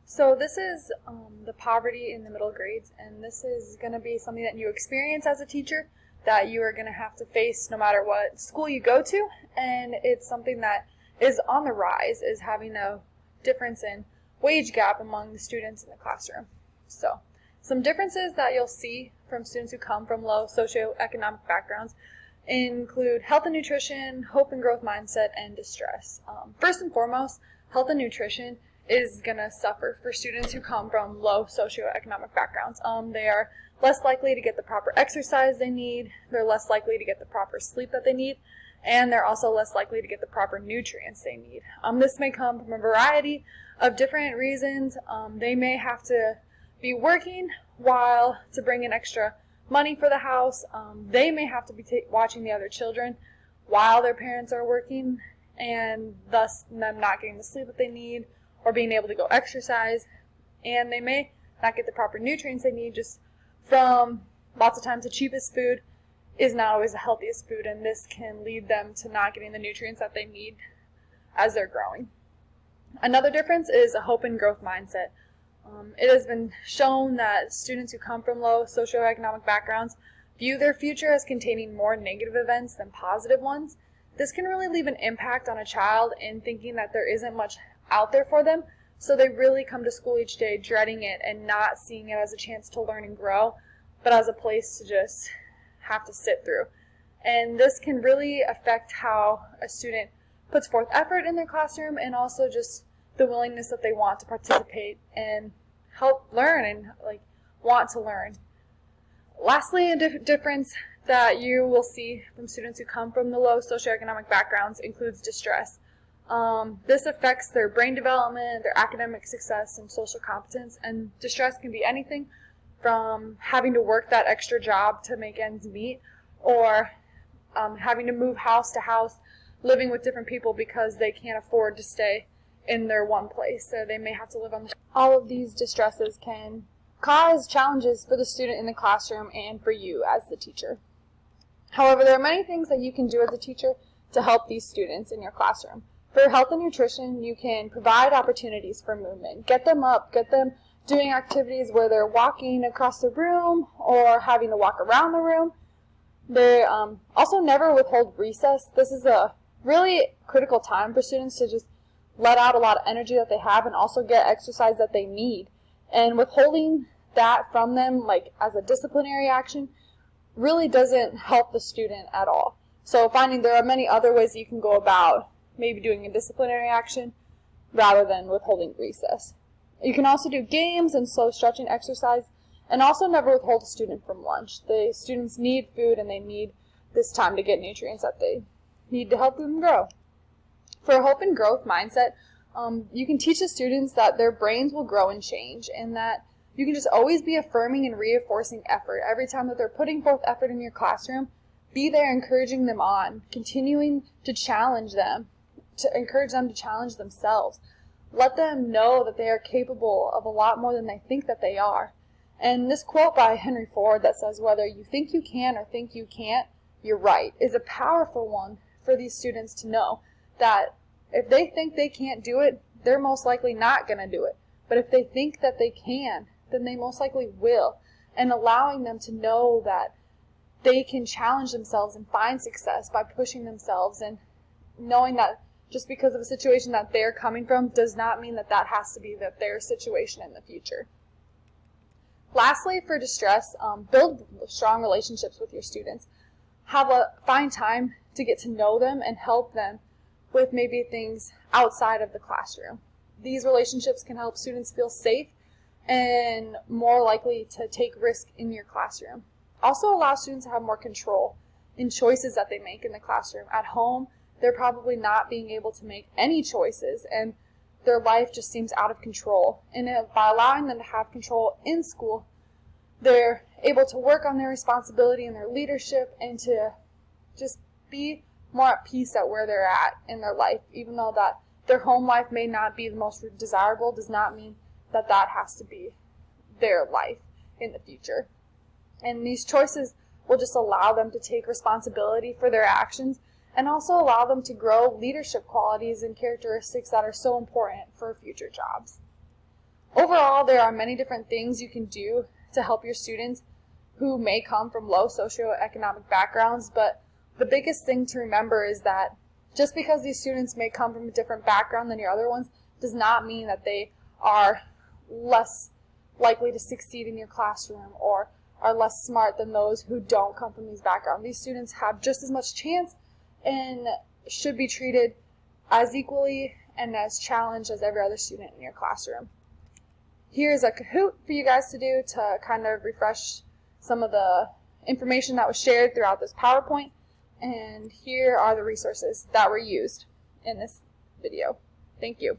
So this is the poverty in the middle grades, and this is going to be something that you experience as a teacher that you are going to have to face no matter what school you go to, and it's something that is on the rise, is having a difference in wage gap among the students in the classroom. So some differences that you'll see from students who come from low socioeconomic backgrounds include health and nutrition, hope and growth mindset, and distress. First and foremost, health and nutrition is going to suffer for students who come from low socioeconomic backgrounds. They are less likely to get the proper exercise they need, they're less likely to get the proper sleep that they need, and they're also less likely to get the proper nutrients they need. This may come from a variety of different reasons. They may have to be working while to bring in extra money for the house. They may have to be watching the other children while their parents are working, and thus them not getting the sleep that they need or being able to go exercise. And they may not get the proper nutrients they need just from lots of times the cheapest food is not always the healthiest food, and this can lead them to not getting the nutrients that they need as they're growing. Another difference is a hope and growth mindset. It has been shown that students who come from low socioeconomic backgrounds view their future as containing more negative events than positive ones. This can really leave an impact on a child in thinking that there isn't much out there for them, so they really come to school each day dreading it and not seeing it as a chance to learn and grow, but as a place to just have to sit through. And this can really affect how a student puts forth effort in their classroom, and also just the willingness that they want to participate and help learn and want to learn. Lastly, a difference that you will see from students who come from the low socioeconomic backgrounds includes distress. This affects their brain development, their academic success, and social competence. And distress can be anything from having to work that extra job to make ends meet, or having to move house to house, living with different people because they can't afford to stay in their one place. So they may have to live on the All of these distresses can cause challenges for the student in the classroom and for you as the teacher. However, there are many things that you can do as a teacher to help these students in your classroom. For health and nutrition, you can provide opportunities for movement. Get them up, get them doing activities where they're walking across the room or having to walk around the room. They also never withhold recess. This is a really critical time for students to just let out a lot of energy that they have and also get exercise that they need. And withholding that from them, as a disciplinary action, really doesn't help the student at all. So finding there are many other ways you can go about maybe doing a disciplinary action rather than withholding recess. You can also do games and slow stretching exercise, and also never withhold a student from lunch. The students need food, and they need this time to get nutrients that they need to help them grow. For a hope and growth mindset, you can teach the students that their brains will grow and change, and that you can just always be affirming and reinforcing effort. Every time that they're putting forth effort in your classroom, be there encouraging them on, continuing to challenge them, to encourage them to challenge themselves. Let them know that they are capable of a lot more than they think that they are. And this quote by Henry Ford that says, "Whether you think you can or think you can't, you're right," is a powerful one for these students to know that if they think they can't do it, they're most likely not going to do it. But if they think that they can, then they most likely will. And allowing them to know that they can challenge themselves and find success by pushing themselves, and knowing that just because of a situation that they're coming from does not mean that that has to be their situation in the future. Lastly, for distress, build strong relationships with your students. Find time to get to know them and help them with maybe things outside of the classroom. These relationships can help students feel safe and more likely to take risk in your classroom. Also allow students to have more control in choices that they make in the classroom. At home, they're probably not being able to make any choices, and their life just seems out of control. And by allowing them to have control in school, they're able to work on their responsibility and their leadership, and to just be more at peace at where they're at in their life. Even though that their home life may not be the most desirable, does not mean that that has to be their life in the future. And these choices will just allow them to take responsibility for their actions, and also allow them to grow leadership qualities and characteristics that are so important for future jobs. Overall, there are many different things you can do to help your students who may come from low socioeconomic backgrounds, but the biggest thing to remember is that just because these students may come from a different background than your other ones does not mean that they are less likely to succeed in your classroom or are less smart than those who don't come from these backgrounds. These students have just as much chance and should be treated as equally and as challenged as every other student in your classroom. Here's a Kahoot for you guys to do to kind of refresh some of the information that was shared throughout this PowerPoint. And here are the resources that were used in this video. Thank you.